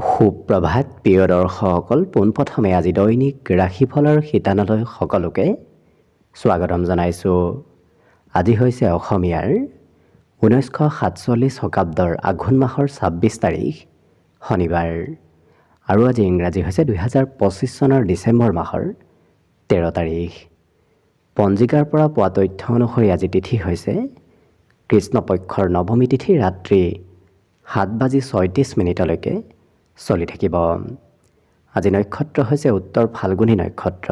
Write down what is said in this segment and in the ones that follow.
সুপ্ৰভাত প্ৰিয় দৰ্শকসকল, পোনপ্ৰথমে আজি দৈনিক ৰাশিফলৰ শিতানলৈ সকলোকে স্বাগতম জনাইছোঁ। আজি হৈছে অসমীয়াৰ 1947 শকাব্দৰ আঘোণ মাহৰ 26 তাৰিখ শনিবাৰ আৰু আজি ইংৰাজী হৈছে 2025 চনৰ ডিচেম্বৰ মাহৰ 13 তাৰিখ। পঞ্জিকাৰ পৰা পোৱা তথ্য অনুসৰি আজি তিথি হৈছে কৃষ্ণপক্ষৰ নৱমী তিথি ৰাত্ৰি 7:36 চলি থাকিব। আজি নক্ষত্ৰ হৈছে উত্তৰ ফাল্গুনী নক্ষত্ৰ,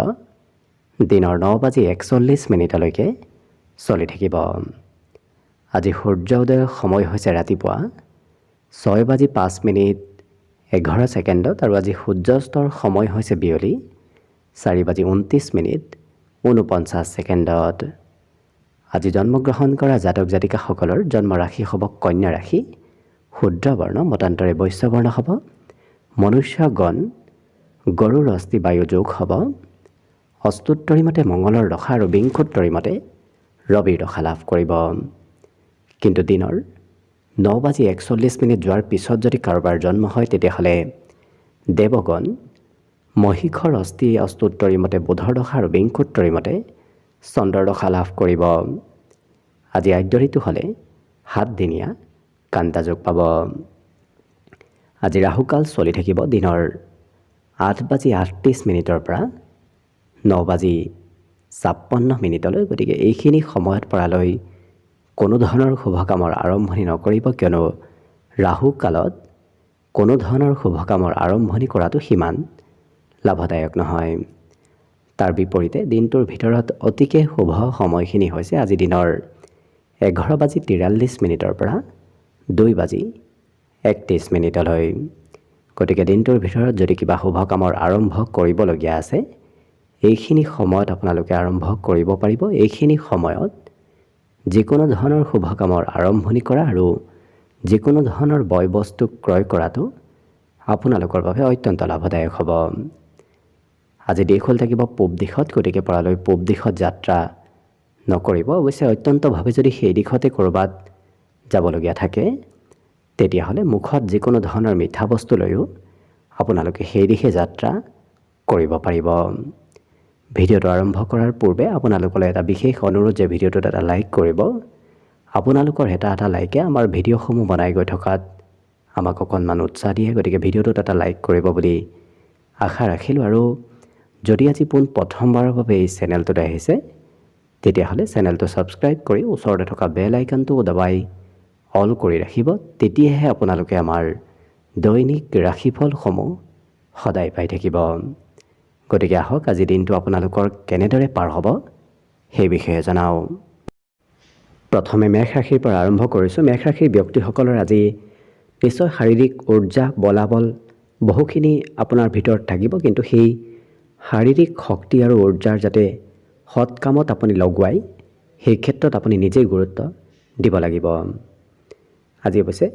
দিনৰ 9:41 চলি থাকিব। আজি সূৰ্য উদয়ৰ সময় হৈছে ৰাতিপুৱা 6:05 আৰু আজি সূৰ্যাস্তৰ সময় হৈছে বিয়লি 4:29 আজি জন্মগ্ৰহণ কৰা জাতক জাতিকাসকলৰ জন্ম ৰাশি হ'ব কন্যা ৰাশি, শুদ্ৰ বৰ্ণ মতান্তৰে বৈশ্য বৰ্ণ হ'ব, মনুষ্যগণ গৰুৰ অস্থি বায়ু যোগ হ'ব, অস্তুত্তৰী মতে মঙলৰ দশা আৰু বিংশোত্তৰী মতে ৰবিৰ দশা লাভ কৰিব। কিন্তু দিনৰ 9:41 যোৱাৰ পিছত যদি কাৰোবাৰ জন্ম হয় তেতিয়াহ'লে দেৱগণ মহিষৰ অস্থি অস্তুত্তৰী মতে বুধৰ দশা আৰু বিংশোত্তৰী মতে চন্দ্ৰৰ দশা লাভ কৰিব। আজি আদ্য ঋতু হ'লে 7 দিনীয়া কান্তা যোগ পাব। আজি ৰাহুকাল চলি থাকিব দিনৰ 8:38 পৰা 9:56 গতিকে এইখিনি সময়ত পৰালৈ কোনো ধৰণৰ শুভ কামৰ আৰম্ভণি নকৰিব, কিয়নো ৰাহুকালত কোনো ধৰণৰ শুভ কামৰ আৰম্ভণি কৰাটো সিমান লাভদায়ক নহয়। তাৰ বিপৰীতে দিনটোৰ ভিতৰত অতিকে শুভ সময়খিনি হৈছে আজি দিনৰ 11:43 পৰা 2:31 গতিকে দিনটোৰ ভিতৰত যদি কিবা শুভ কামৰ আৰম্ভ কৰিবলগীয়া আছে এইখিনি সময়ত আপোনালোকে আৰম্ভ কৰিব পাৰিব। এইখিনি সময়ত যিকোনো ধৰণৰ শুভ কামৰ আৰম্ভণি কৰা আৰু যিকোনো ধৰণৰ বয় বস্তু ক্ৰয় কৰাটো আপোনালোকৰ বাবে অত্যন্ত লাভদায়ক হ'ব। আজি দিশ হ'ল থাকিব পূব দিশত, গতিকে পৰালৈ পূব দিশত যাত্ৰা নকৰিব। অৱশ্যে অত্যন্তভাৱে যদি সেই দিশতে ক'ৰবাত যাবলগীয়া থাকে তেতিয়াহ'লে মুখত যিকোনো ধৰণৰ মিঠা বস্তু লৈও আপোনালোকে সেই দিশে যাত্ৰা কৰিব পাৰিব। ভিডিঅ'টো আৰম্ভ কৰাৰ পূৰ্বে আপোনালোকলৈ এটা বিশেষ অনুৰোধ যে ভিডিঅ'টোত এটা লাইক কৰিব। আপোনালোকৰ এটা লাইকে আমাৰ ভিডিঅ'সমূহ বনাই গৈ থকাত আমাক অকণমান উৎসাহ দিয়ে, গতিকে ভিডিঅ'টোত এটা লাইক কৰিব বুলি আশা ৰাখিলোঁ। আৰু যদি আজি প্ৰথমবাৰৰ বাবে এই চেনেলটোত আহিছে তেতিয়াহ'লে চেনেলটো ছাবস্ক্ৰাইব কৰি ওচৰতে থকা বেল আইকনটো দবাই অল কৰি ৰাখিব, তেতিয়াহে আপোনালোকে আমাৰ দৈনিক ৰাশিফলসমূহ সদায় পাই থাকিব। গতিকে আহক আজি দিনটো আপোনালোকৰ কেনেদৰে পাৰ হ'ব সেই বিষয়ে জনাওঁ। প্ৰথমে মেষ ৰাশিৰ পৰা আৰম্ভ কৰিছোঁ। মেষ ৰাশিৰ ব্যক্তিসকলৰ আজি নিশ্চয় শাৰীৰিক উৰ্জা বলাবল বহুখিনি আপোনাৰ ভিতৰত থাকিব, কিন্তু সেই শাৰীৰিক শক্তি আৰু উৰ্জাৰ যাতে সৎ কামত আপুনি লগুৱাই সেই ক্ষেত্ৰত আপুনি নিজেই গুৰুত্ব দিব লাগিব। আজি অৱশ্যে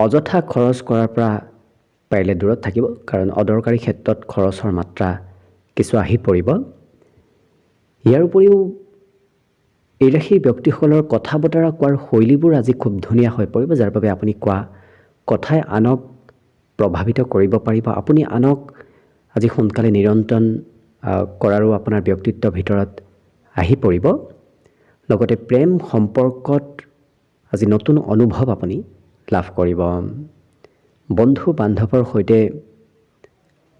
অযথা খৰচ কৰাৰ পৰা পাৰিলে দূৰত থাকিব, কাৰণ অদৰকাৰী ক্ষেত্ৰত খৰচৰ মাত্ৰা কিছু আহি পৰিব। ইয়াৰ উপৰিও এই ৰাশিৰ ব্যক্তিসকলৰ কথা বতৰা কোৱাৰ শৈলীবোৰ আজি খুব ধুনীয়া হৈ পৰিব, যাৰ বাবে আপুনি কোৱা কথাই আনক প্ৰভাৱিত কৰিব পাৰিব। আপুনি আনক আজি সোনকালে নিয়ন্ত্ৰণ কৰাৰো আপোনাৰ ব্যক্তিত্বৰ ভিতৰত আহি পৰিব। লগতে প্ৰেম সম্পৰ্কত আজি নতুন অনুভৱ আপুনি লাভ কৰিব। বন্ধু বান্ধৱৰ সৈতে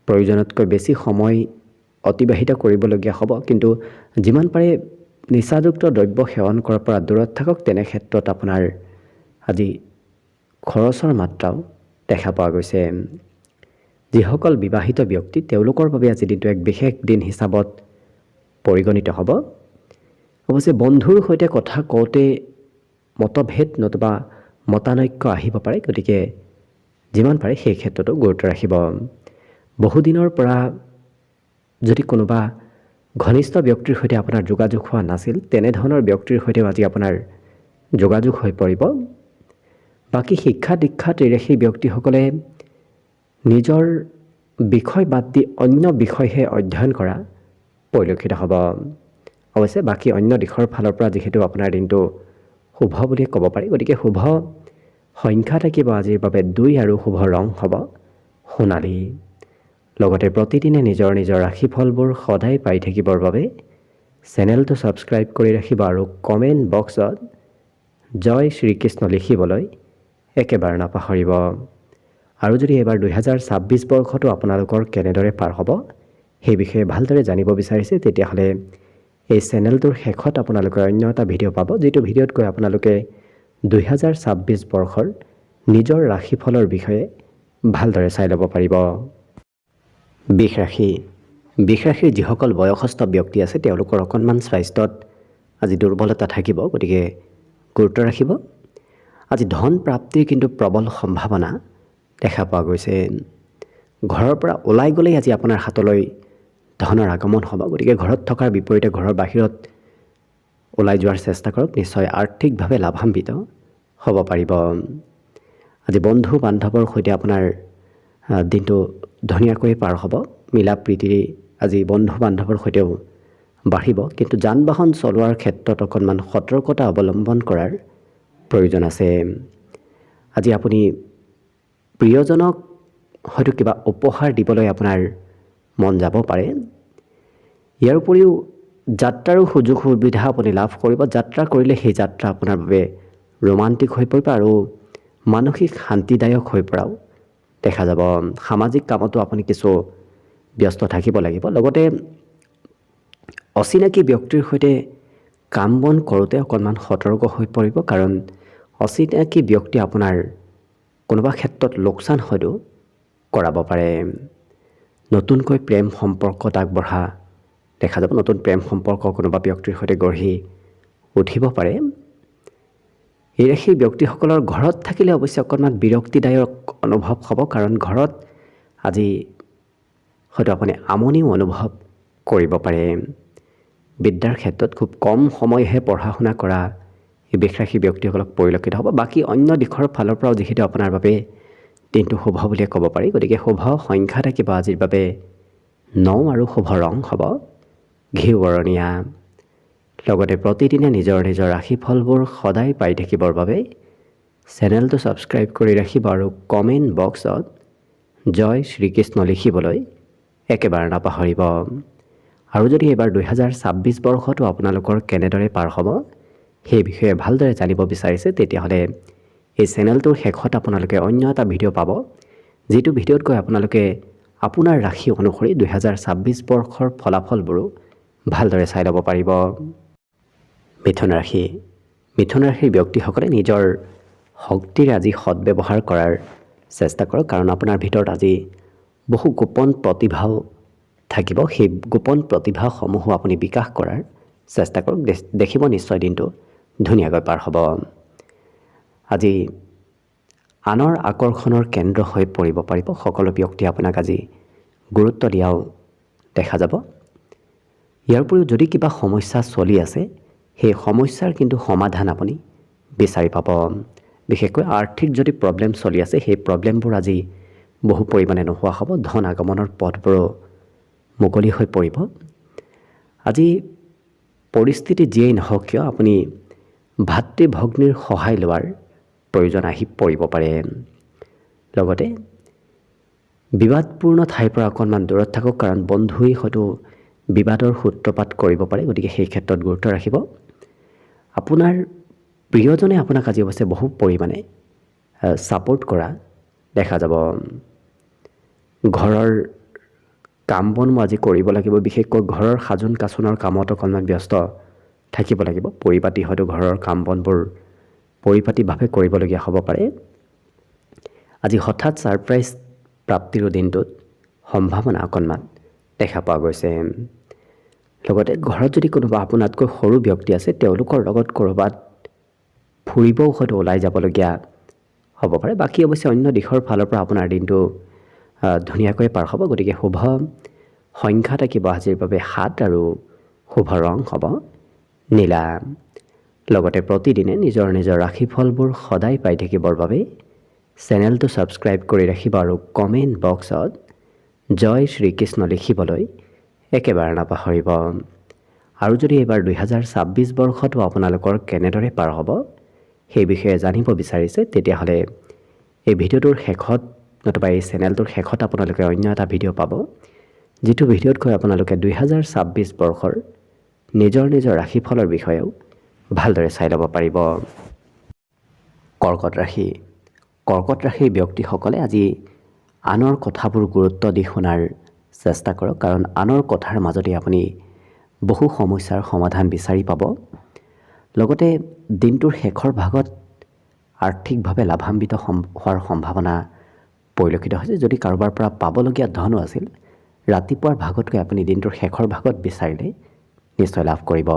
প্ৰয়োজনতকৈ বেছি সময় অতিবাহিত কৰিবলগীয়া হ'ব, কিন্তু যিমান পাৰে নিচাযুক্ত দ্ৰব্য সেৱন কৰাৰ পৰা দূৰত থাকক। তেনে ক্ষেত্ৰত আপোনাৰ আজি খৰচৰ মাত্ৰাও দেখা পোৱা গৈছে। যিসকল বিবাহিত ব্যক্তি তেওঁলোকৰ বাবে আজি দিনটো এক বিশেষ দিন হিচাপত পৰিগণিত হ'ব। অৱশ্যে বন্ধুৰ সৈতে কথা কওঁতে মতভেদ নতুবা মতানৈক্য আহিব পাৰে, গতিকে যিমান পাৰে সেই ক্ষেত্ৰতো গুৰুত্ব ৰাখিব। বহুদিনৰ পৰা যদি কোনোবা ঘনিষ্ঠ ব্যক্তিৰ সৈতে আপোনাৰ যোগাযোগ হোৱা নাছিল তেনেধৰণৰ ব্যক্তিৰ সৈতেও আজি আপোনাৰ যোগাযোগ হৈ পৰিব। বাকী শিক্ষা দীক্ষাত এই ৰাশিৰ ব্যক্তিসকলে নিজৰ বিষয় বাদ দি অন্য বিষয়হে অধ্যয়ন কৰা পৰিলক্ষিত হ'ব। অৱশ্যে বাকী অন্য দিশৰ ফালৰ পৰা যিহেতু আপোনাৰ দিনটো শুভ বুলি ক'ব পাৰি, গতিকে শুভ সংখ্যা থাকিব আজিৰ বাবে 2 আৰু শুভ ৰং হ'ব সোণালী। লগতে প্ৰতিদিনে নিজৰ নিজৰ ৰাশিফলবোৰ সদায় পাই থাকিবৰ বাবে চেনেলটো ছাবস্ক্ৰাইব কৰি ৰাখিব আৰু কমেণ্ট বক্সত জয় শ্ৰীকৃষ্ণ লিখিবলৈ একেবাৰে নাপাহৰিব। আৰু যদি এবাৰ 2026 বৰ্ষটো আপোনালোকৰ কেনেদৰে পাৰ হ'ব সেই বিষয়ে ভালদৰে জানিব বিচাৰিছে তেতিয়াহ'লে এই চেনেলটোৰ শেষত আপোনালোকে অন্য এটা ভিডিঅ' পাব, যিটো ভিডিঅ'ত গৈ আপোনালোকে 2026 বৰ্ষৰ নিজৰ ৰাশিফলৰ বিষয়ে ভালদৰে চাই ল'ব পাৰিব। বৃষ ৰাশিৰ যিসকল বয়সস্থ ব্যক্তি আছে তেওঁলোকৰ অকণমান স্বাস্থ্যত আজি দুৰ্বলতা থাকিব, গতিকে গুৰুত্ব ৰাখিব। আজি ধন প্ৰাপ্তিৰ কিন্তু প্ৰবল সম্ভাৱনা দেখা পোৱা গৈছে। ঘৰৰ পৰা ওলাই গ'লেই আজি আপোনাৰ হাতলৈ ধনৰ আগমন হ'ব, গতিকে ঘৰত থকাৰ বিপৰীতে ঘৰৰ বাহিৰত ওলাই যোৱাৰ চেষ্টা কৰক, নিশ্চয় আৰ্থিকভাৱে লাভান্বিত হ'ব পাৰিব। আজি বন্ধু বান্ধৱৰ সৈতে আপোনাৰ দিনটো ধুনীয়াকৈ পাৰ হ'ব। মিলা প্ৰীতি আজি বন্ধু বান্ধৱৰ সৈতেও বাঢ়িব, কিন্তু যান বাহন চলোৱাৰ ক্ষেত্ৰত অকণমান সতৰ্কতা অৱলম্বন কৰাৰ প্ৰয়োজন আছে। আজি আপুনি প্ৰিয়জনক হয়তো কিবা উপহাৰ দিবলৈ আপোনাৰ মন যাব পাৰে। ইয়াৰ উপৰিও যাত্ৰাৰো সুযোগ সুবিধা আপুনি লাভ কৰিব। যাত্ৰা কৰিলে সেই যাত্ৰা আপোনাৰ বাবে ৰোমান্টিক হৈ পৰিব আৰু মানসিক শান্তিদায়ক হৈ পৰাও দেখা যাব। সামাজিক কামতো আপুনি কিছু ব্যস্ত থাকিব লাগিব। লগতে অচিনাকি ব্যক্তিৰ সৈতে কাম বন কৰোঁতে অকণমান সতৰ্ক হৈ পৰিব, কাৰণ অচিনাকি ব্যক্তি আপোনাৰ কোনোবা ক্ষেত্ৰত লোকচান হয়তো কৰাব পাৰে। নতুনকৈ প্ৰেম সম্পৰ্কত আগবঢ়া দেখা যাব। নতুন প্ৰেম সম্পৰ্ক কোনোবা ব্যক্তিৰ সৈতে গঢ়ি উঠিব পাৰে। এই ৰাশিৰ ব্যক্তিসকলৰ ঘৰত থাকিলে অৱশ্যে অকণমান বিৰক্তিদায়ক অনুভৱ হ'ব, কাৰণ ঘৰত আজি হয়তো আপুনি আমনিও অনুভৱ কৰিব পাৰে। বিদ্যাৰ ক্ষেত্ৰত খুব কম সময়হে পঢ়া শুনা কৰা এই বৃষ ৰাশিৰ ব্যক্তিসকলক পৰিলক্ষিত হ'ব। বাকী অন্য দিশৰ ফালৰ পৰাও যিহেতু আপোনাৰ বাবে দিনটো শুভ বুলিয়ে ক'ব পাৰি, গতিকে শুভ সংখ্যা থাকিব আজিৰ বাবে 9 আৰু শুভ ৰং হ'ব ঘিউ বৰণীয়া। লগতে প্ৰতিদিনে নিজৰ নিজৰ ৰাশিফলবোৰ সদায় পাই থাকিবৰ বাবে চেনেলটো ছাবস্ক্ৰাইব কৰি ৰাখিব আৰু কমেণ্ট বক্সত জয় শ্ৰীকৃষ্ণ লিখিবলৈ একেবাৰে নাপাহৰিব। আৰু যদি এইবাৰ 2026 বৰ্ষটো আপোনালোকৰ কেনেদৰে পাৰ হ'ব সেই বিষয়ে ভালদৰে জানিব বিচাৰিছে তেতিয়াহ'লে এই চেনেলটোৰ শেষত আপোনালোকে অন্য এটা ভিডিঅ' পাব, যিটো ভিডিঅ'ত গৈ আপোনালোকে আপোনাৰ ৰাশি অনুসৰি 2026 বৰ্ষৰ ফলাফলবোৰো ভালদৰে চাই ল'ব পাৰিব। মিথুন ৰাশিৰ ব্যক্তিসকলে নিজৰ শক্তিৰ আজি সৎব্যৱহাৰ কৰাৰ চেষ্টা কৰক, কাৰণ আপোনাৰ ভিতৰত আজি বহু গোপন প্ৰতিভাও থাকিব। সেই গোপন প্ৰতিভাসমূহো আপুনি বিকাশ কৰাৰ চেষ্টা কৰক। দেখিব নিশ্চয় দিনটো ধুনীয়াকৈ পাৰ হ'ব। আজি আনৰ আকৰ্ষণৰ কেন্দ্ৰ হৈ পৰিব পাৰিব। সকলো ব্যক্তিয়ে আপোনাক আজি গুৰুত্ব দিয়াও দেখা যাব। ইয়াৰ উপৰিও যদি কিবা সমস্যা চলি আছে সেই সমস্যাৰ কিন্তু সমাধান আপুনি বিচাৰি পাব। বিশেষকৈ আৰ্থিক যদি প্ৰব্লেম চলি আছে সেই প্ৰব্লেমবোৰ আজি বহু পৰিমাণে নোহোৱা হ'ব। ধন আগমনৰ পথবোৰো মুকলি হৈ পৰিব। আজি পৰিস্থিতি যিয়েই নহওক কিয় আপুনি ভাতৃ ভগ্নীৰ সহায় লোৱাৰ প্ৰয়োজন আহি পৰিব পাৰে। লগতে বিবাদপূৰ্ণ ঠাইৰ পৰা অকণমান দূৰত থাকক, কাৰণ বন্ধুই হয়তো বিবাদৰ সূত্ৰপাত কৰিব পাৰে, গতিকে সেই ক্ষেত্ৰত গুৰুত্ব ৰাখিব। আপোনাৰ প্ৰিয়জনে আপোনাক আজি অৱশ্যে বহু পৰিমাণে ছাপোৰ্ট কৰা দেখা যাব। ঘৰৰ কাম বনও আজি কৰিব লাগিব, বিশেষকৈ ঘৰৰ সাজোন কাচোনৰ কামত অকণমান ব্যস্ত থাকিব লাগিব। পৰিপাটি হয়তো ঘৰৰ কাম বনবোৰ পৰিপাটিভাৱে কৰিবলগীয়া হ'ব পাৰে। আজি হঠাৎ ছাৰপ্ৰাইজ প্ৰাপ্তিৰো দিনটোত সম্ভাৱনা অকণমান দেখা পোৱা গৈছে। লগতে ঘৰত যদি কোনোবা আপোনাতকৈ সৰু ব্যক্তি আছে তেওঁলোকৰ লগত ক'ৰবাত ফুৰিবও হয়তো ওলাই যাবলগীয়া হ'ব পাৰে। বাকী অৱশ্যে অন্য দিশৰ ফালৰ পৰা আপোনাৰ দিনটো ধুনীয়াকৈ পাৰ হ'ব। গতিকে শুভ সংখ্যা থাকিব আজিৰ বাবে 7 আৰু শুভ ৰং হ'ব নীলা। লগতে প্ৰতিদিনে নিজৰ নিজৰ ৰাশিফলবোৰ সদায় পাই থাকিবৰ বাবে চেনেলটো ছাবস্ক্ৰাইব কৰি ৰাখিব আৰু কমেণ্ট বক্সত জয় শ্ৰীকৃষ্ণ লিখিবলৈ একেবাৰে নাপাহৰিব। আৰু যদি এইবাৰ 2026 বৰ্ষটো আপোনালোকৰ কেনেদৰে পাৰ হ'ব সেই বিষয়ে জানিব বিচাৰিছে, তেতিয়াহ'লে এই ভিডিঅ'টোৰ শেষত নতুবা এই চেনেলটোৰ শেষত আপোনালোকে অন্য এটা ভিডিঅ' পাব, যিটো ভিডিঅ'ত গৈ আপোনালোকে 2026 বৰ্ষৰ নিজৰ ৰাশিফলৰ বিষয়েও ভালদৰে চাই ল'ব পাৰিব। কৰ্কট ৰাশিৰ ব্যক্তিসকলে আজি আনৰ কথাবোৰ গুৰুত্ব দি শুনাৰ চেষ্টা কৰক, কাৰণ আনৰ কথাৰ মাজতে আপুনি বহু সমস্যাৰ সমাধান বিচাৰি পাব। লগতে দিনটোৰ শেষৰ ভাগত আৰ্থিকভাৱে লাভান্বিত হোৱাৰ সম্ভাৱনা পৰিলক্ষিত হৈছে। যদি কাৰোবাৰ পৰা পাবলগীয়া ধনো আছিল, ৰাতিপুৱাৰ ভাগতকৈ আপুনি দিনটোৰ শেষৰ ভাগত বিচাৰিলে নিশ্চয় লাভ কৰিব।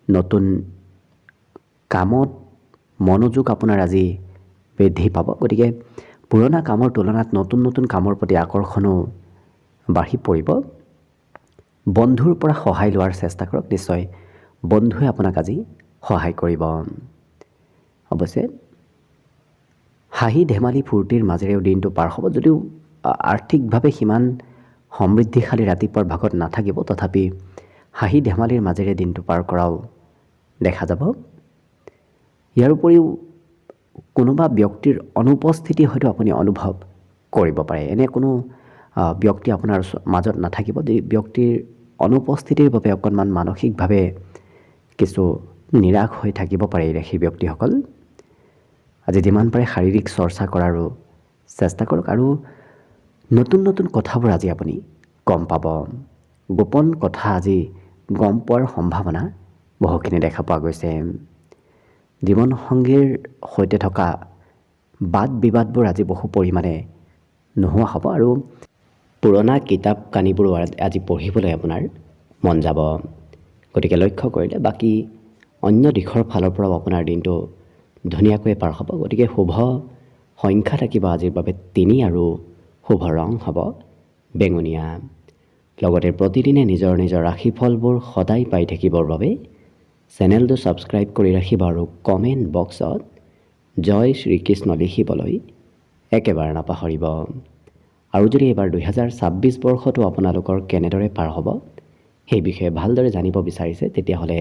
নতুন কামত মনোযোগ আপোনাৰ আজি বৃদ্ধি পাব, গতিকে পুৰণা কামৰ তুলনাত নতুন কামৰ প্ৰতি আকৰ্ষণো বাঢ়ি পৰিব। বন্ধুৰ পৰা সহায় লোৱাৰ চেষ্টা কৰক, নিশ্চয় বন্ধুৱে আপোনাক আজি সহায় কৰিব। অৱশ্যে হাঁহি ধেমালি ফূৰ্তিৰ মাজেৰেও দিনটো পাৰ হ'ব, যদিও আৰ্থিকভাৱে সিমান সমৃদ্ধিশালী ৰাতিপুৱাৰ ভাগত নাথাকিব, তথাপি হাঁহি ধেমালিৰ মাজেৰে দিনটো পাৰ কৰাও দেখা যাব। ইয়াৰ উপৰিও কোনোবা ব্যক্তিৰ অনুপস্থিতি হয়তো আপুনি অনুভৱ কৰিব পাৰে। এনে কোনো ব্যক্তি আপোনাৰ মাজত নাথাকিব যি ব্যক্তিৰ অনুপস্থিতিৰ বাবে অকণমান মানসিকভাৱে কিছু নিৰাশ হৈ থাকিব পাৰে এই ৰাশিৰ ব্যক্তিসকল। আজি যিমান পাৰে শাৰীৰিক চৰ্চা কৰাৰো চেষ্টা কৰক, আৰু নতুন কথাবোৰ আজি আপুনি গম পাব। গোপন কথা আজি গম পোৱাৰ সম্ভাৱনা বহুখিনি দেখা পোৱা গৈছে। জীৱনসংগীৰ সৈতে থকা বাদ বিবাদবোৰ আজি বহু পৰিমাণে নোহোৱা হ'ব, আৰু পুৰণা কিতাপ কানিবোৰো আজি পঢ়িবলৈ আপোনাৰ মন যাব। গতিকে লক্ষ্য কৰিলে বাকী অন্য দিশৰ ফালৰ পৰাও আপোনাৰ দিনটো ধুনীয়াকৈ পাৰ হ'ব। গতিকে শুভ সংখ্যা থাকিব আজিৰ বাবে 3, আৰু শুভ ৰং হ'ব বেঙুনীয়া। লগতে প্ৰতিদিনে নিজৰ ৰাশিফলবোৰ সদায় পাই থাকিবৰ বাবে চেনেলটো ছাবস্ক্ৰাইব কৰি ৰাখিব, আৰু কমেণ্ট বক্সত জয় শ্ৰীকৃষ্ণ লিখিবলৈ একেবাৰে নাপাহৰিব। আৰু যদি এইবাৰ 2026 বৰ্ষটো আপোনালোকৰ কেনেদৰে পাৰ হ'ব সেই বিষয়ে ভালদৰে জানিব বিচাৰিছে, তেতিয়াহ'লে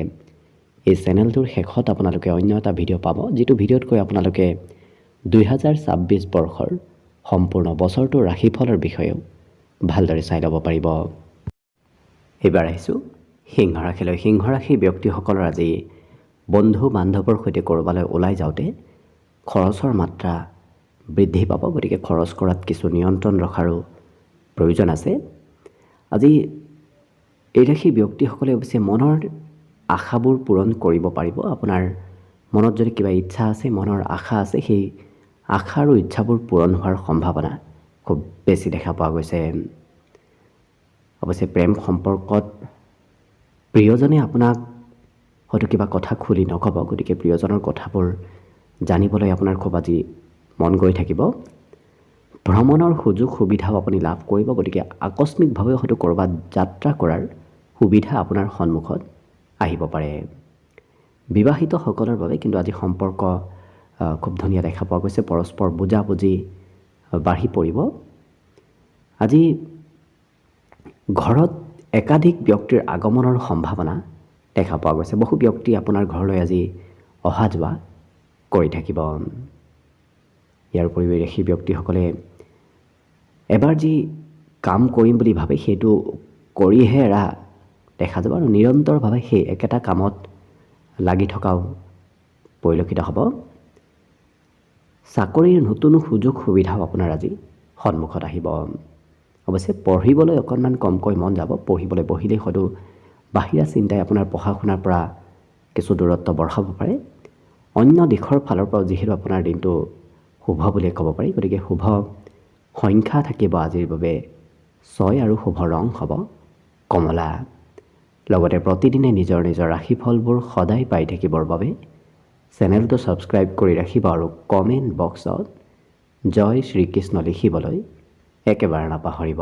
এই চেনেলটোৰ শেষত আপোনালোকে অন্য এটা ভিডিঅ' পাব, যিটো ভিডিঅ'ত কৈ আপোনালোকে 2026 বৰ্ষৰ সম্পূৰ্ণ বছৰটোৰ ৰাশিফলৰ বিষয়েও ভালদৰে চাই ল'ব পাৰিব। এইবাৰ আহিছোঁ সিংহ ৰাশিলৈ। সিংহ ৰাশিৰ ব্যক্তিসকলৰ আজি বন্ধু বান্ধৱৰ সৈতে ক'ৰবালৈ ওলাই যাওঁতে খৰচৰ মাত্ৰা বৃদ্ধি পাব, গতিকে খৰচ কৰাত কিছু নিয়ন্ত্ৰণ ৰখাৰো প্ৰয়োজন আছে। আজি এই ৰাশিৰ ব্যক্তিসকলে অৱশ্যে মনৰ আশাবোৰ পূৰণ কৰিব পাৰিব। আপোনাৰ মনত যদি কিবা ইচ্ছা আছে, মনৰ আশা আছে, সেই আশা আৰু ইচ্ছাবোৰ পূৰণ হোৱাৰ সম্ভাৱনা খুব বেছি দেখা পোৱা গৈছে। অৱশ্যে প্ৰেম সম্পৰ্কত প্ৰিয়জনে আপোনাক হয়তো কিবা কথা খুলি নক'ব, গতিকে প্ৰিয়জনৰ কথাবোৰ জানিবলৈ আপোনাৰ খুব আজি মন গৈ থাকিব। ভ্ৰমণৰ সুযোগ সুবিধাও আপুনি লাভ কৰিব, গতিকে আকস্মিকভাৱে হয়তো ক'ৰবাত যাত্ৰা কৰাৰ সুবিধা আপোনাৰ সন্মুখত আহিব পাৰে। বিবাহিতসকলৰ বাবে কিন্তু আজি সম্পৰ্ক খুব ধুনীয়া দেখা পোৱা গৈছে। পৰস্পৰ বুজাবুজি বাঢ়ি পৰিব। আজি ঘৰত একাধিক ব্যক্তিৰ আগমনৰ সম্ভাৱনা দেখা পোৱা গৈছে। বহু ব্যক্তি আপোনাৰ ঘৰলৈ আজি অহা যোৱা কৰি থাকিব। ইয়াৰ উপৰিও ৰাশি ব্যক্তিসকলে এবাৰ যি কাম কৰিম বুলি ভাবে সেইটো কৰিহে এৰা দেখা যাব, আৰু নিৰন্তৰভাৱে সেই একেটা কামত লাগি থকাও পৰিলক্ষিত হ'ব। চাকৰিৰ নতুন সুযোগ সুবিধাও আপোনাৰ আজি সন্মুখত আহিব। অৱশ্যে পঢ়িবলৈ অকণমান কমকৈ মন যাব। পঢ়িবলৈ বহিলেই হয়তো বাহিৰা চিন্তাই আপোনাৰ পঢ়া শুনাৰ পৰা কিছু দূৰত্ব বঢ়াব পাৰে। অন্য দিশৰ ফালৰ পৰাও যিহেতু আপোনাৰ দিনটো শুভ বুলিয়ে ক'ব পাৰি, গতিকে শুভ সংখ্যা থাকিব আজিৰ বাবে 6, আৰু শুভ ৰং হ'ব কমলা। লগতে প্ৰতিদিনে নিজৰ ৰাশিফলবোৰ সদায় পাই থাকিবৰ বাবে চেনেলটো ছাবস্ক্ৰাইব কৰি ৰাখিব, আৰু কমেণ্ট বক্সত জয় শ্ৰীকৃষ্ণ লিখিবলৈ একেবাৰে নাপাহৰিব।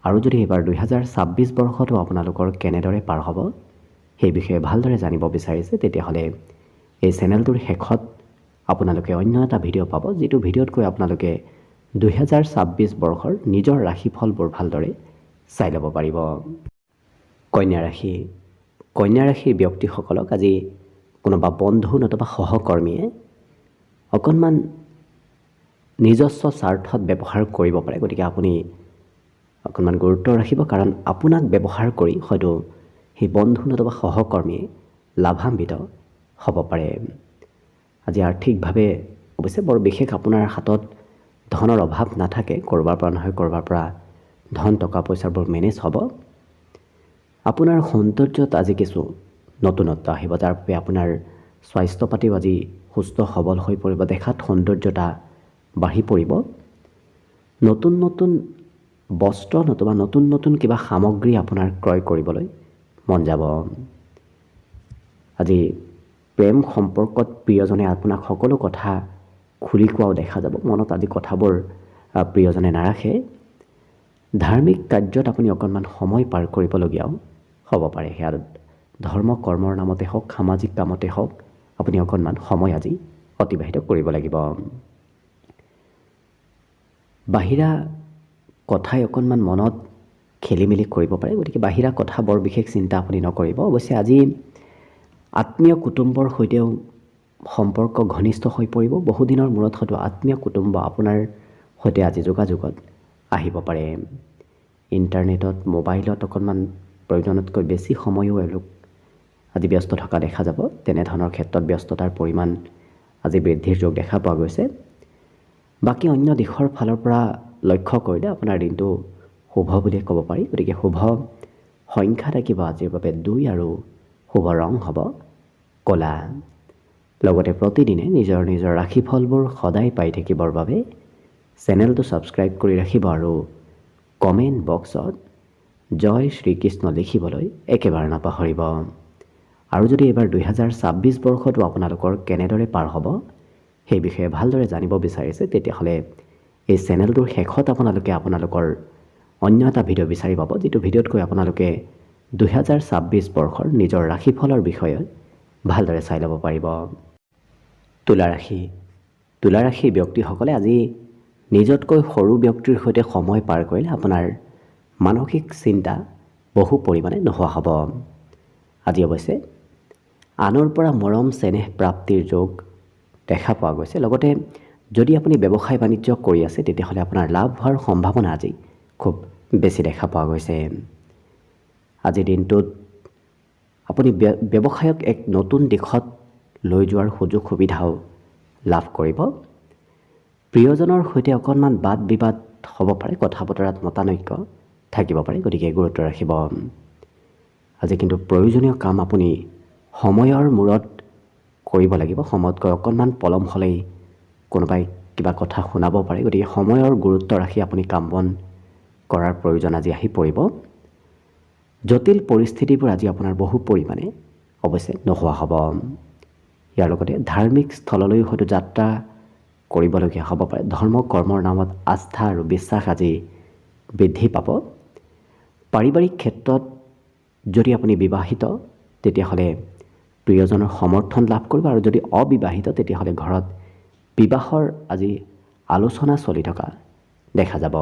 আৰু যদি এইবাৰ 2026 বৰ্ষটো আপোনালোকৰ কেনেদৰে পাৰ হ'ব সেই বিষয়ে ভালদৰে জানিব বিচাৰিছে, তেতিয়াহ'লে এই চেনেলটোৰ শেষত আপোনালোকে অন্য এটা ভিডিঅ' পাব, যিটো ভিডিঅ'ত কৈ আপোনালোকে 2026 বৰ্ষৰ নিজৰ ৰাশিফলবোৰ ভালদৰে চাই ল'ব পাৰিব। কন্যা ৰাশিৰ ব্যক্তিসকলক আজি কোনোবা বন্ধু নতুবা সহকৰ্মীয়ে অকণমান নিজস্ব স্বাৰ্থত ব্যৱহাৰ কৰিব পাৰে। গতিকে আপুনি অকণমান গুৰুত্ব ৰাখিব, কাৰণ আপোনাক ব্যৱহাৰ কৰি হয়তো সেই বন্ধু নতুবা সহকৰ্মীয়ে লাভান্বিত হ'ব পাৰে। আজি আৰ্থিকভাৱে অৱশ্যে বৰ বিশেষ আপোনাৰ হাতত ধনৰ অভাৱ নাথাকে, ক'ৰবাৰ পৰা নহয় ক'ৰবাৰ পৰা ধন টকা পইচাবোৰ মেনেজ হ'ব। আপোনাৰ সৌন্দৰ্যত আজি কিছু নতুনত্ব আহিব, যাৰ বাবে আপোনাৰ স্বাস্থ্য পাতিও আজি সুস্থ সবল হৈ পৰিব, দেখাত সৌন্দৰ্যতা বাঢ়ি পৰিব। নতুন নতুন বস্ত্ৰ নতুবা নতুন নতুন কিবা সামগ্ৰী আপোনাৰ ক্ৰয় কৰিবলৈ মন যাব। আজি প্ৰেম সম্পৰ্কত প্ৰিয়জনে আপোনাক সকলো কথা খুলি কোৱাও দেখা যাব। মনত আজি কথাবোৰ প্ৰিয়জনে নাৰাখে। ধাৰ্মিক কাৰ্যত আপুনি অকণমান সময় পাৰ কৰিবলগীয়াও হ'ব পাৰে। সেয়া ধৰ্ম কৰ্মৰ নামতে হওক, সামাজিক কামতে হওক, আপুনি অকণমান সময় আজি অতিবাহিত কৰিব লাগিব। বাহিৰা কথাই অকণমান মনত খেলি মেলি কৰিব পাৰে, গতিকে বাহিৰা কথা বৰ বিশেষ চিন্তা আপুনি নকৰিব। অৱশ্যে আজি আত্মীয় কুটুম্বৰ সৈতেও সম্পৰ্ক ঘনিষ্ঠ হৈ পৰিব। বহুদিনৰ মূৰত হয়তো আত্মীয় কুটুম্ব আপোনাৰ সৈতে আজি যোগাযোগত আহিব পাৰে। ইণ্টাৰনেটত মোবাইলত অকণমান প্ৰয়োজনতকৈ বেছি সময়ো এওঁলোক আজি ব্যস্ত থকা দেখা যাব। তেনেধৰণৰ ক্ষেত্ৰত ব্যস্ততাৰ পৰিমাণ আজি বৃদ্ধিৰ যোগ দেখা পোৱা গৈছে। বাকী অন্য দিশৰ ফালৰ পৰা লক্ষ্য কৰিলে আপোনাৰ দিনটো শুভ বুলিয়ে ক'ব পাৰি। গতিকে শুভ সংখ্যা থাকিব আজিৰ বাবে 2 আৰু শুভ ৰং হ'ব ক'লা। লগতে প্ৰতিদিনে নিজৰ নিজৰ ৰাশিফলবোৰ সদায় পাই থাকিবৰ বাবে চেনেলটো ছাবস্ক্ৰাইব কৰি ৰাখিব আৰু কমেণ্ট বক্সত জয় শ্ৰীকৃষ্ণ লিখিবলৈ একেবাৰে নাপাহৰিব। আৰু যদি এইবাৰ 2026 বৰ্ষটো আপোনালোকৰ কেনেদৰে পাৰ হ'ব সেই বিষয়ে ভালদৰে জানিব বিচাৰিছে, তেতিয়াহ'লে এই চেনেলটোৰ শেষত আপোনালোকৰ অন্য এটা ভিডিঅ' বিচাৰি পাব, যিটো ভিডিঅ'ত গৈ আপোনালোকে 2026 বৰ্ষৰ নিজৰ ৰাশিফলৰ বিষয়ে ভালদৰে চাই ল'ব পাৰিব। তুলা ৰাশিৰ ব্যক্তিসকলে আজি নিজতকৈ সৰু ব্যক্তিৰ সৈতে সময় পাৰ কৰিলে আপোনাৰ মানসিক চিন্তা বহু পৰিমাণে নোহোৱা হ'ব। আজি অৱশ্যে আনৰ পৰা মৰম চেনেহ প্ৰাপ্তিৰ যোগ দেখা পোৱা গৈছে। লগতে যদি আপুনি ব্যৱসায় বাণিজ্য কৰি আছে, তেতিয়াহ'লে আপোনাৰ লাভ হোৱাৰ সম্ভাৱনা আজি খুব বেছি দেখা পোৱা গৈছে। আজিৰ দিনটোত আপুনি ব্যৱসায়ক এক নতুন দিশত লৈ যোৱাৰ সুযোগ সুবিধাও লাভ কৰিব। প্ৰিয়জনৰ সৈতে অকণমান বাদ বিবাদ হ'ব পাৰে, কথা বতৰাত মতানৈক্য থাকিব পাৰে, গতিকে গুৰুত্ব ৰাখিব। আজি কিন্তু প্ৰয়োজনীয় কাম আপুনি সময়ৰ মূৰত কৰিব লাগিব। সময়তকৈ অকণমান পলম হ'লেই কোনোবাই কিবা কথা শুনাব পাৰে, গতিকে সময়ৰ গুৰুত্ব ৰাখি আপুনি কাম বন কৰাৰ প্ৰয়োজন আজি আহি পৰিব। জটিল পৰিস্থিতিবোৰ আজি আপোনাৰ বহু পৰিমাণে অৱশ্যে নোহোৱা হ'ব। ইয়াৰ লগতে ধাৰ্মিক স্থললৈ হয়তো যাত্ৰা কৰিবলগীয়া হ'ব পাৰে। ধৰ্ম কৰ্মৰ নামত আস্থা আৰু বিশ্বাস আজি বৃদ্ধি পাব। পাৰিবাৰিক ক্ষেত্ৰত যদি আপুনি বিবাহিত, তেতিয়াহ'লে প্ৰিয়জনৰ সমৰ্থন লাভ কৰিব, আৰু যদি অবিবাহিত তেতিয়াহ'লে ঘৰত বিবাহৰ আজি আলোচনা চলি থকা দেখা যাব।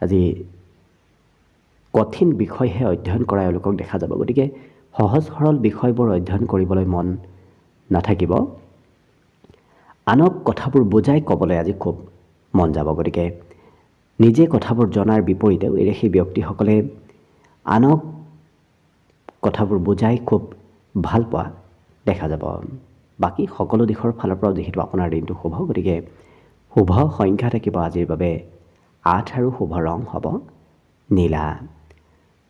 আজি কঠিন বিষয়হে অধ্যয়ন কৰা এওঁলোকক দেখা যাব, গতিকে সহজ সৰল বিষয়বোৰ অধ্যয়ন কৰিবলৈ মন নাথাকিব। আনক কথাবোৰ বুজাই ক'বলৈ আজি খুব মন যাব, গতিকে নিজে কথাবোৰ জনাৰ বিপৰীতেও এই ৰাশিৰ ব্যক্তিসকলে আনক কথাবোৰ বুজাই খুব ভাল পোৱা দেখা যাব। বাকী সকলো দিশৰ ফালৰ পৰাও যিহেতু আপোনাৰ দিনটো শুভ, গতিকে শুভ সংখ্যা থাকিব আজিৰ বাবে 8 আৰু শুভ ৰং হ'ব নীলা।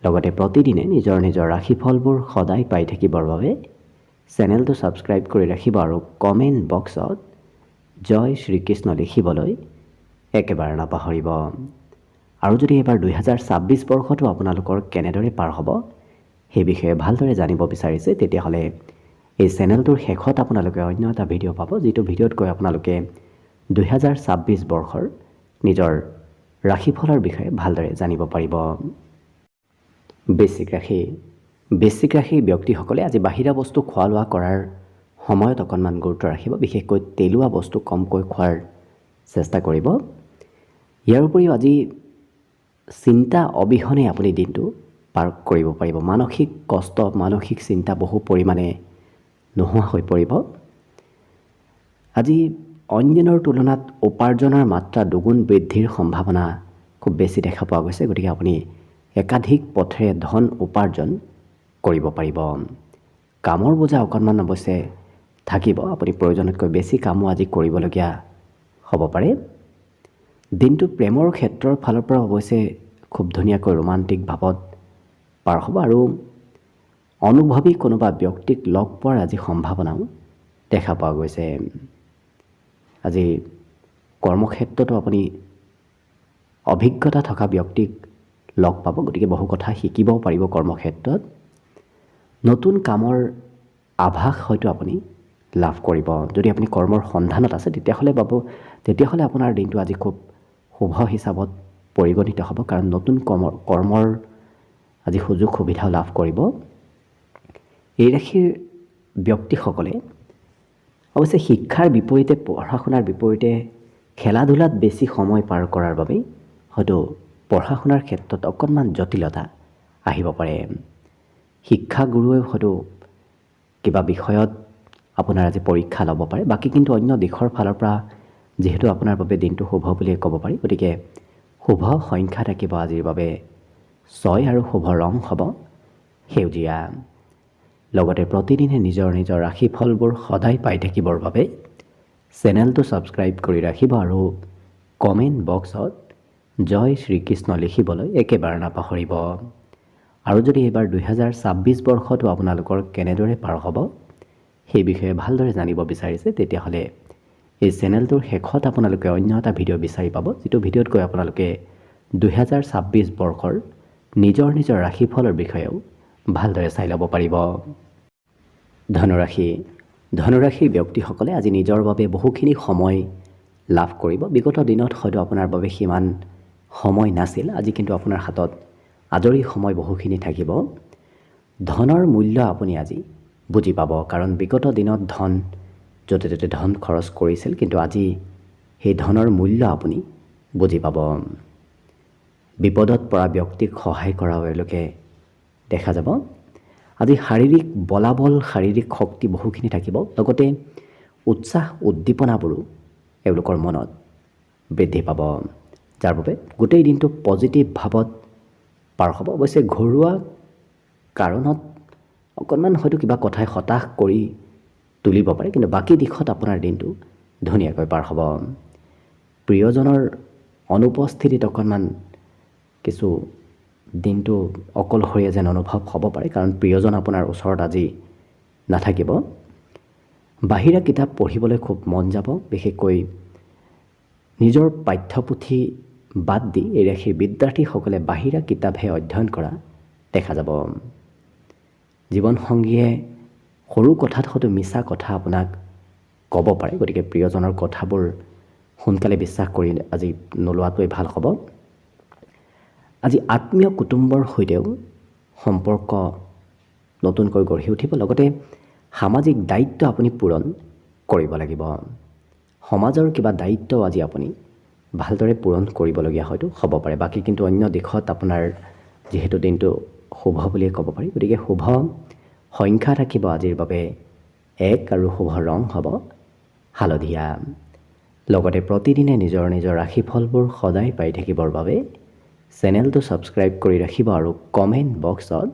লগতে প্ৰতিদিনে নিজৰ নিজৰ ৰাশিফলবোৰ সদায় পাই থাকিবৰ বাবে চেনেলটো ছাবস্ক্ৰাইব কৰি ৰাখিব আৰু কমেণ্ট বক্সত জয় শ্ৰীকৃষ্ণ লিখিবলৈ একেবাৰে নাপাহৰিব। আৰু যদি এইবাৰ 2026 বৰ্ষটো আপোনালোকৰ কেনেদৰে পাৰ হ'ব সেই বিষয়ে ভালদৰে জানিব বিচাৰিছে, তেতিয়াহ'লে এই চেনেলটোৰ শেষত আপোনালোকে অন্য এটা ভিডিঅ' পাব, যিটো ভিডিঅ'ত গৈ আপোনালোকে 2026 বৰ্ষৰ নিজৰ ৰাশিফলৰ বিষয়ে ভালদৰে জানিব পাৰিব। বৃশ্চিক ৰাশিৰ ব্যক্তিসকলে আজি বাহিৰা বস্তু খোৱা লোৱা কৰাৰ সময়ত অকণমান গুৰুত্ব ৰাখিব। বিশেষকৈ তেলোৱা বস্তু কমকৈ খোৱাৰ চেষ্টা কৰিব। ইয়াৰ উপৰিও আজি চিন্তা অবিহনে আপুনি দিনটো পাৰ কৰিব পাৰিব। মানসিক কষ্ট, মানসিক চিন্তা বহু পৰিমাণে নোহোৱা হৈ পৰিব। আজি অন্যনৰ তুলনাত উপাৰ্জনৰ মাত্ৰা দুগুণ বৃদ্ধিৰ সম্ভাৱনা খুব বেছি দেখা পোৱা গৈছে। গতিকে আপুনি একাধিক পথেৰে ধন উপাৰ্জন কৰিব পাৰিব। কামৰ বোজা অকণমান অৱশ্যে থাকিব। আপুনি প্ৰয়োজনতকৈ বেছি কামো আজি কৰিবলগীয়া হ'ব পাৰে। দিনটো প্ৰেমৰ ক্ষেত্ৰৰ ফালৰ পৰা অৱশ্যে খুব ধুনীয়াকৈ ৰোমান্টিক ভাৱত পাৰ হ'ব আৰু অনুভৱী কোনোবা ব্যক্তিক লগ পোৱাৰ আজি সম্ভাৱনাও দেখা পোৱা গৈছে। আজি কৰ্মক্ষেত্ৰতো আপুনি অভিজ্ঞতা থকা ব্যক্তিক লগ পাব। গতিকে বহু কথা শিকিব পাৰিব কৰ্মক্ষেত্ৰত। নতুন কামৰ আভাস হয়তো আপুনি লাভ কৰিব। যদি আপুনি কৰ্মৰ সন্ধানত আছে তেতিয়াহ'লে আপোনাৰ দিনটো আজি খুব শুভ হিচাপত পৰিগণিত হ'ব, কাৰণ নতুন কৰ্মৰ আজি সুযোগ সুবিধাও লাভ কৰিব। এই ৰাশিৰ ব্যক্তিসকলে অৱশ্যে শিক্ষাৰ বিপৰীতে, পঢ়া শুনাৰ বিপৰীতে খেলা ধূলাত বেছি সময় পাৰ কৰাৰ বাবে হয়তো পঢ়া শুনাৰ ক্ষেত্ৰত অকণমান জটিলতা আহিব পাৰে। শিক্ষাগুৰুৱে হয়তো কিবা বিষয়ত আপোনাৰ আজি পৰীক্ষা ল'ব পাৰে। বাকী কিন্তু অন্য দিশৰ ফালৰ পৰা যিহেতু আপোনাৰ বাবে দিনটো শুভ বুলিয়ে ক'ব পাৰি, গতিকে শুভ সংখ্যা থাকিব আজিৰ বাবে 6 আৰু শুভ ৰং হ'ব সেউজীয়া। লগতে প্ৰতিদিনে নিজৰ নিজৰ ৰাশিফলবোৰ সদায় পাই থাকিবৰ বাবে চেনেলটো ছাবস্ক্ৰাইব কৰি ৰাখিব আৰু কমেণ্ট বক্সত জয় শ্ৰীকৃষ্ণ লিখিবলৈ একেবাৰে নাপাহৰিব। আৰু যদি এইবাৰ 2026 বৰ্ষটো আপোনালোকৰ কেনেদৰে পাৰ হ'ব সেই বিষয়ে ভালদৰে জানিব বিচাৰিছে, তেতিয়াহ'লে এই চেনেলটোৰ শেষত আপোনালোকে অন্য এটা ভিডিঅ' বিচাৰি পাব, যিটো ভিডিঅ'ত গৈ আপোনালোকে 2026 বৰ্ষৰ নিজৰ নিজৰ ৰাশিফলৰ বিষয়েও ভালদৰে চাই ল'ব পাৰিব। ধনুৰাশিৰ ব্যক্তিসকলে আজি নিজৰ বাবে বহুখিনি সময় লাভ কৰিব। বিগত দিনত হয়তো আপোনাৰ বাবে সিমান সময় নাছিল, আজি কিন্তু আপোনাৰ হাতত আজৰি সময় বহুখিনি থাকিব। ধনৰ মূল্য আপুনি আজি বুজি পাব, কাৰণ বিগত দিনত য'তে ত'তে ধন খৰচ কৰিছিল, কিন্তু আজি সেই ধনৰ মূল্য আপুনি বুজি পাব। বিপদত পৰা ব্যক্তিক সহায় কৰা এওঁলোকে দেখা যাব। আজি শাৰীৰিক বলাবল, শাৰীৰিক শক্তি বহুখিনি থাকিব। লগতে উৎসাহ উদ্দীপনাবোৰো এওঁলোকৰ মনত বৃদ্ধি পাব, যাৰ বাবে গোটেই দিনটো পজিটিভ ভাৱত পাৰ হ'ব। অৱশ্যে ঘৰুৱা কাৰণত অকণমান হয়তো কিবা কথাই হতাশ কৰি তুলিব পাৰে, কিন্তু বাকী দিশত আপোনাৰ দিনটো ধুনীয়াকৈ পাৰ হ'ব। প্ৰিয়জনৰ অনুপস্থিতিত অকণমান কিছু দিনটো অকলশৰীয়া যেন অনুভৱ হ'ব পাৰে, কাৰণ প্ৰিয়জন আপোনাৰ ওচৰত আজি নাথাকিব। বাহিৰা কিতাপ পঢ়িবলৈ খুব মন যাব। বিশেষকৈ নিজৰ পাঠ্যপুথি বাদ দি এই ৰাশিৰ বিদ্যাৰ্থীসকলে বাহিৰা কিতাপহে অধ্যয়ন কৰা দেখা যাব। জীৱনসংগীয়ে সৰু কথাত হয়তো মিছা কথা আপোনাক ক'ব পাৰে, গতিকে প্ৰিয়জনৰ কথাবোৰ সোনকালে বিশ্বাস কৰি আজি নোলোৱাটোৱে ভাল হ'ব। আজি আত্মীয় কুটুম্বৰ সৈতেও সম্পৰ্ক নতুনকৈ গঢ়ি উঠিব। লগতে সামাজিক দায়িত্ব আপুনি পূৰণ কৰিব লাগিব। সমাজৰ কিবা দায়িত্ব আজি আপুনি ভালদৰে পূৰণ কৰিবলগীয়া হয়তো হ'ব পাৰে। বাকী কিন্তু অন্য দিশত আপোনাৰ যিহেতু দিনটো শুভ বুলিয়ে ক'ব পাৰি, গতিকে শুভ সংখ্যা থাকিব আজিৰ বাবে 1 আৰু শুভ ৰং হ'ব হালধীয়া। লগতে প্ৰতিদিনে নিজৰ নিজৰ ৰাশিফলবোৰ সদায় পাই থাকিবৰ বাবে চেনেলটো ছাবস্ক্ৰাইব কৰি ৰাখিব আৰু কমেণ্ট বক্সত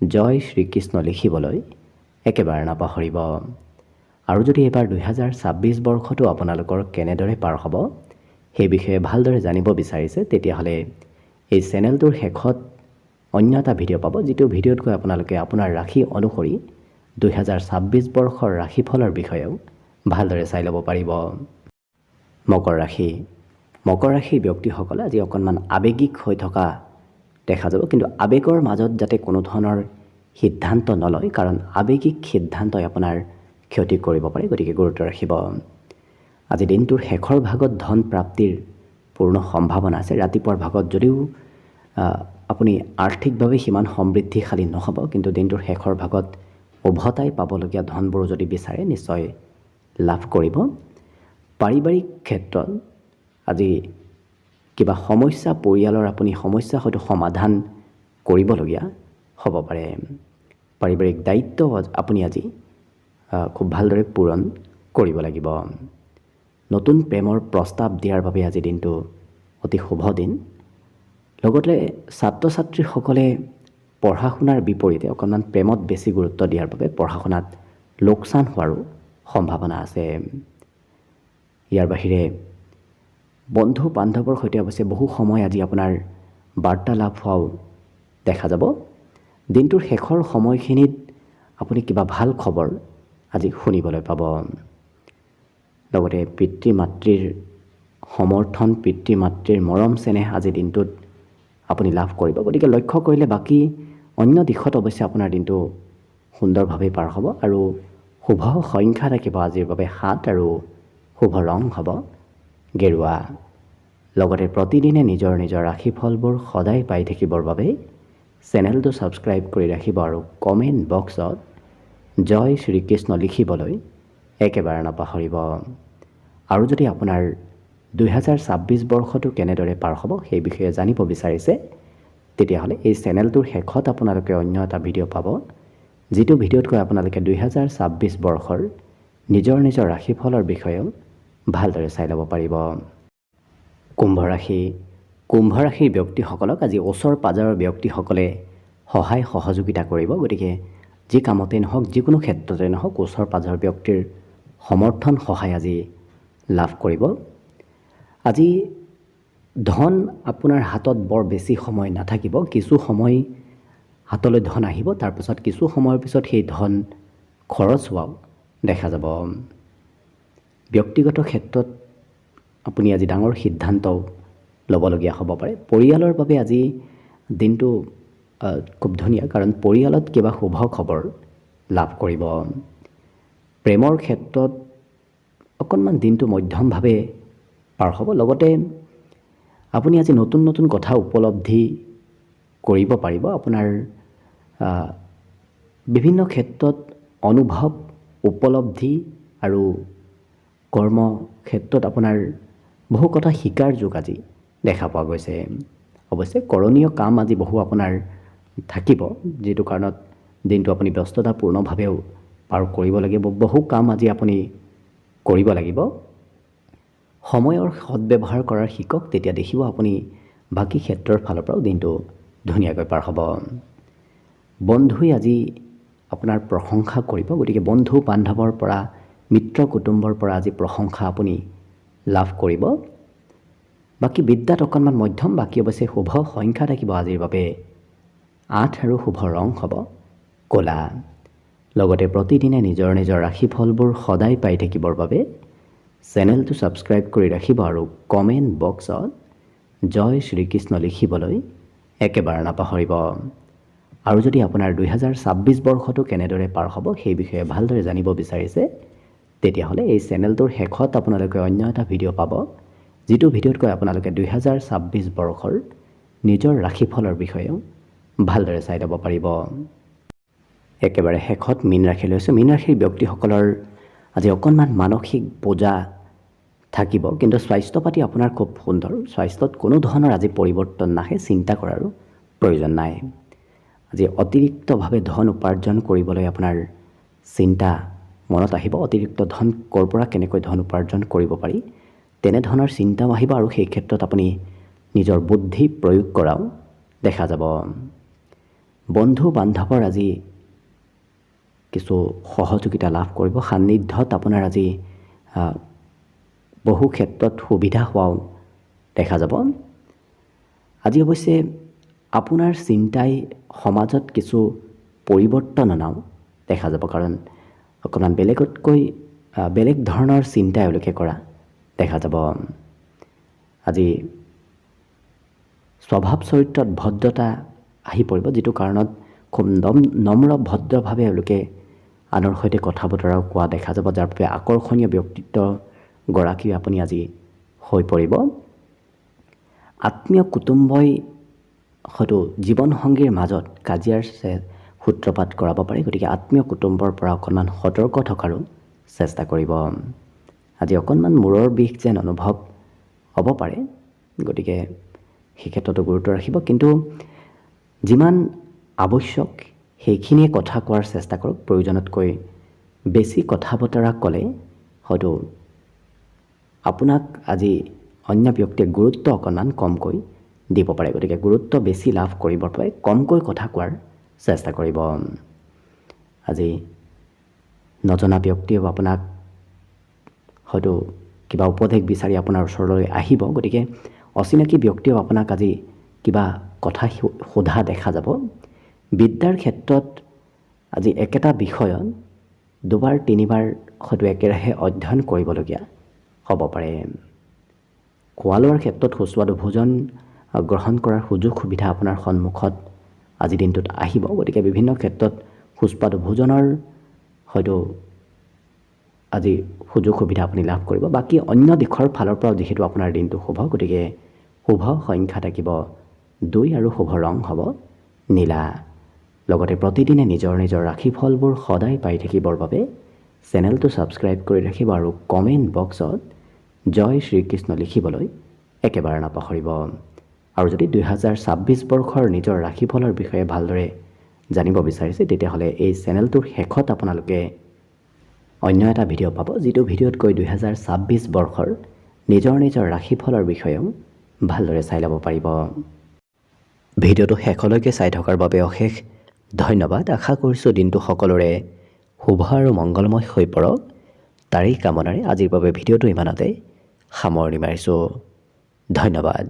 জয় শ্ৰীকৃষ্ণ লিখিবলৈ একেবাৰে নাপাহৰিব। আৰু যদি এইবাৰ 2026 বৰ্ষটো আপোনালোকৰ কেনেদৰে পাৰ হ'ব সেই বিষয়ে ভালদৰে জানিব বিচাৰিছে, তেতিয়াহ'লে এই চেনেলটোৰ শেষত অন্য এটা ভিডিঅ' পাব, যিটো ভিডিঅ'ত গৈ আপোনালোকে আপোনাৰ ৰাশি অনুসৰি 2026 বৰ্ষৰ ৰাশিফলৰ বিষয়েও ভালদৰে চাই ল'ব পাৰিব। মকৰ ৰাশিৰ ব্যক্তিসকলে আজি অকণমান আৱেগিক হৈ থকা দেখা যাব, কিন্তু আৱেগৰ মাজত যাতে কোনো ধৰণৰ সিদ্ধান্ত নলয়, কাৰণ আৱেগিক সিদ্ধান্তই আপোনাৰ ক্ষতি কৰিব পাৰে, গতিকে গুৰুত্ব ৰাখিব। আজি দিনটোৰ শেষৰ ভাগত ধন প্ৰাপ্তিৰ পূৰ্ণ সম্ভাৱনা আছে। ৰাতিপুৱাৰ ভাগত যদিও আপুনি আৰ্থিকভাৱে সিমান সমৃদ্ধিশালী নহ'ব, কিন্তু দিনটোৰ শেষৰ ভাগত উভতাই পাবলগীয়া ধনবোৰ যদি বিচাৰে নিশ্চয় লাভ কৰিব। পাৰিবাৰিক ক্ষেত্ৰত আজি কিবা সমস্যা, পৰিয়ালৰ আপুনি সমস্যা হয়তো সমাধান কৰিবলগীয়া হ'ব পাৰে। পাৰিবাৰিক দায়িত্ব আপুনি আজি খুব ভালদৰে পূৰণ কৰিব লাগিব। নতুন প্ৰেমৰ প্ৰস্তাৱ দিয়াৰ বাবে আজি দিনটো অতি শুভ দিন। লগতে ছাত্ৰ ছাত্ৰীসকলে পঢ়া শুনাৰ বিপৰীতে অকণমান প্ৰেমত বেছি গুৰুত্ব দিয়াৰ বাবে পঢ়া শুনাত লোকচান হোৱাৰো সম্ভাৱনা আছে। ইয়াৰ বাহিৰে বন্ধু বান্ধৱৰ সৈতে অৱশ্যে বহু সময় আজি আপোনাৰ বাৰ্তালাপ হোৱাও দেখা যাব। দিনটোৰ শেষৰ সময়খিনিত আপুনি কিবা ভাল খবৰ আজি শুনিবলৈ পাব। লগতে পিতৃ মাতৃৰ সমৰ্থন, পিতৃ মাতৃৰ মৰম চেনেহ আজি দিনটোত আপুনি লাভ কৰিব। গতিকে লক্ষ্য কৰিলে বাকী অন্য দিশত অৱশ্যে আপোনাৰ দিনটো সুন্দৰভাৱে পাৰ হ'ব। আৰু শুভ সংখ্যা থাকিব আজিৰ বাবে 7 আৰু শুভ ৰং হ'ব গেৰুৱা। লগতে প্ৰতিদিনে নিজৰ নিজৰ ৰাশিফলবোৰ সদায় পাই থাকিবৰ বাবে চেনেলটো ছাবস্ক্ৰাইব কৰি ৰাখিব আৰু কমেণ্ট বক্সত জয় শ্ৰীকৃষ্ণ লিখিবলৈ একেবাৰে নাপাহৰিব। আৰু যদি আপোনাৰ 2026 বৰ্ষটো কেনেদৰে পাৰ হ'ব সেই বিষয়ে জানিব বিচাৰিছে, তেতিয়াহ'লে এই চেনেলটোৰ শেষত আপোনালোকে অন্য এটা ভিডিঅ' পাব, যিটো ভিডিঅ'তকৈ আপোনালোকে 2026 বৰ্ষৰ নিজৰ নিজৰ ৰাশিফলৰ বিষয়েও ভালদৰে চাই ল'ব পাৰিব। কুম্ভ ৰাশিৰ ব্যক্তিসকলক আজি ওচৰ পাজৰৰ ব্যক্তিসকলে সহায় সহযোগিতা কৰিব। গতিকে যি কামতে নহওক, যিকোনো ক্ষেত্ৰতে নহওক, ওচৰ পাজৰৰ ব্যক্তিৰ সমৰ্থন সহায় আজি লাভ কৰিব। আজি ধন আপোনাৰ হাতত বৰ বেছি সময় নাথাকিব। কিছু সময় হাতলৈ ধন আহিব, তাৰপিছত কিছু সময়ৰ পিছত সেই ধন খৰচ হোৱাও দেখা যাব। ব্যক্তিগত ক্ষেত্ৰত আপুনি আজি ডাঙৰ সিদ্ধান্ত ল'বলগীয়া হ'ব পাৰে। পৰিয়ালৰ বাবে আজি দিনটো খুব ধুনীয়া, কাৰণ পৰিয়ালত কিবা শুভ খবৰ লাভ কৰিব। প্ৰেমৰ ক্ষেত্ৰত অকণমান দিনটো মধ্যমভাৱে পাৰ হ'ব। লগতে আপুনি আজি নতুন নতুন কথা উপলব্ধি কৰিব পাৰিব। আপোনাৰ বিভিন্ন ক্ষেত্ৰত অনুভৱ, উপলব্ধি আৰু কৰ্ম ক্ষেত্ৰত আপোনাৰ বহু কথা শিকাৰ যোগ আজি দেখা পোৱা গৈছে। অৱশ্যে কৰণীয় কাম আজি বহু আপোনাৰ থাকিব, যিটো কাৰণত দিনটো আপুনি ব্যস্ততাপূৰ্ণভাৱেও পাৰ কৰিব লাগিব। বহু কাম আজি আপুনি কৰিব লাগিব। সময়ৰ সদব্যৱহাৰ কৰাৰ শিকক, তেতিয়া দেখিব আপুনি বাকী ক্ষেত্ৰৰ ফালৰ পৰাও দিনটো ধুনীয়াকৈ পাৰ হ'ব। বন্ধুই আজি আপোনাৰ প্ৰশংসা কৰিব। গতিকে বন্ধু বান্ধৱৰ পৰা, মিত্ৰ কুটুম্বৰ পৰা আজি প্ৰশংসা আপুনি লাভ কৰিব। বাকী বিদ্যাত অকণমান মধ্যম, বাকী অৱশ্যে শুভ সংখ্যা থাকিব আজিৰ বাবে 8 আৰু শুভ ৰং হ'ব ক'লা। লগতে প্ৰতিদিনে নিজৰ নিজৰ ৰাশিফলবোৰ সদায় পাই থাকিবৰ বাবে চেনেলটো ছাবস্ক্ৰাইব কৰি ৰাখিব আৰু কমেণ্ট বক্সত জয় শ্ৰীকৃষ্ণ লিখিবলৈ একেবাৰে নাপাহৰিব। আৰু যদি আপোনাৰ 2026 বৰ্ষটো কেনেদৰে পাৰ হ'ব সেই বিষয়ে ভালদৰে জানিব বিচাৰিছে, তেতিয়াহ'লে এই চেনেলটোৰ শেষত আপোনালোকে অন্য এটা ভিডিঅ' পাব, যিটো ভিডিঅ'তকৈ আপোনালোকে 2026 বৰ্ষৰ নিজৰ ৰাশিফলৰ বিষয়েও ভালদৰে চাই ল'ব পাৰিব। একেবাৰে শেষত মীন ৰাশি লৈছোঁ। মীন ৰাশিৰ ব্যক্তিসকলৰ আজি অকণমান মানসিক বোজা থাকিব, কিন্তু স্বাস্থ্য পাতি আপোনাৰ খুব সুন্দৰ। স্বাস্থ্যত কোনো ধৰণৰ আজি পৰিৱৰ্তন নাহে, চিন্তা কৰাৰো প্ৰয়োজন নাই। আজি অতিৰিক্তভাৱে ধন উপাৰ্জন কৰিবলৈ আপোনাৰ চিন্তা মনত আহিব। অতিৰিক্ত ধন ক'ৰ পৰা কেনেকৈ ধন উপাৰ্জন কৰিব পাৰি, তেনেধৰণৰ চিন্তাও আহিব আৰু সেই ক্ষেত্ৰত আপুনি নিজৰ বুদ্ধি প্ৰয়োগ কৰাও দেখা যাব। বন্ধু বান্ধৱৰ আজি কিছু সহযোগিতা লাভ কৰিব। সান্নিধ্যত আপোনাৰ আজি বহু ক্ষেত্ৰত সুবিধা হোৱাও দেখা যাব। আজি অৱশ্যে আপোনাৰ চিন্তাই সমাজত কিছু পৰিৱৰ্তন অনাও দেখা যাব, কাৰণ অকণমান বেলেগতকৈ বেলেগ ধৰণৰ চিন্তা এওঁলোকে কৰা দেখা যাব। আজি স্বভাৱ চৰিত্ৰত ভদ্ৰতা আহি পৰিব, যিটো কাৰণত খুব নম্ৰ ভদ্ৰভাৱে এওঁলোকে আনৰ সৈতে কথা বতৰাও কোৱা দেখা যাব, যাৰ বাবে আকৰ্ষণীয় ব্যক্তিত্বগৰাকী আপুনি আজি হৈ পৰিব। আত্মীয় কুটুম্বই হয়তো জীৱনসংগীৰ মাজত কাজিয়াৰ সূত্ৰপাত কৰাব পাৰে। গতিকে আত্মীয় কুটুম্বৰ পৰা অকণমান সতৰ্ক থকাৰো চেষ্টা কৰিব। আজি অকণমান মূৰৰ বিষ যেন অনুভৱ হ'ব পাৰে, গতিকে সেই ক্ষেত্ৰতো গুৰুত্ব ৰাখিব। কিন্তু যিমান আৱশ্যক সেইখিনিয়ে কথা কোৱাৰ চেষ্টা কৰক, প্ৰয়োজনতকৈ বেছি কথা বতৰা ক'লে হয়তো আপোনাক আজি অন্য ব্যক্তিয়ে গুৰুত্ব অকণমান কমকৈ দিব পাৰে। গতিকে গুৰুত্ব বেছি লাভ কৰিবৰ বাবে কমকৈ কথা কোৱাৰ চেষ্টা কৰিব। আজি নজনা ব্যক্তিয়েও আপোনাক হয়তো কিবা উপদেশ বিচাৰি আপোনাৰ ওচৰলৈ আহিব। গতিকে অচিনাকি ব্যক্তিয়েও আপোনাক আজি কিবা কথা সোধা দেখা যাব। বিদ্যাৰ ক্ষেত্ৰত আজি একেটা বিষয়ত দুবাৰ তিনিবাৰ হয়তো একেৰাহে অধ্যয়ন কৰিবলগীয়া হ'ব পাৰে। খোৱা লোৱাৰ ক্ষেত্ৰত সুস্বাদু ভোজন গ্ৰহণ কৰাৰ সুযোগ সুবিধা আপোনাৰ সন্মুখত আজিৰ দিনটোত আহিব। গতিকে বিভিন্ন ক্ষেত্ৰত সুস্বাদু ভোজনৰ হয়তো আজি সুযোগ সুবিধা আপুনি লাভ কৰিব। বাকী অন্য দিশৰ ফালৰ পৰাও যিহেতু আপোনাৰ দিনটো শুভ, গতিকে শুভ সংখ্যা থাকিব 2 আৰু শুভ ৰং হ'ব নীলা। লগতে প্ৰতিদিনে নিজৰ নিজৰ ৰাশিফলবোৰ সদায় পাই থাকিবৰ বাবে চেনেলটো ছাবস্ক্ৰাইব কৰি ৰাখিব আৰু কমেণ্ট বক্সত জয় শ্ৰীকৃষ্ণ লিখিবলৈ একেবাৰে নাপাহৰিব। আৰু যদি 2026 বৰ্ষৰ নিজৰ ৰাশিফলৰ বিষয়ে ভালদৰে জানিব বিচাৰিছে তেতিয়াহ'লে এই চেনেলটোৰ শেষত আপোনালোকে অন্য এটা ভিডিঅ' পাব, যিটো ভিডিঅ'তকৈ 2026 বৰ্ষৰ নিজৰ নিজৰ ৰাশিফলৰ বিষয়েও ভালদৰে চাই ল'ব পাৰিব। ভিডিঅ'টো শেষলৈকে চাই থকাৰ বাবে অশেষ ধন্যবাদ। আশা কৰিছোঁ দিনটো সকলোৰে শুভ আৰু মংগলময় হৈ পৰক। তাৰেই কামনাৰে আজিৰ বাবে ভিডিঅ'টো ইমানতে সামৰণি মাৰিছোঁ। ধন্যবাদ।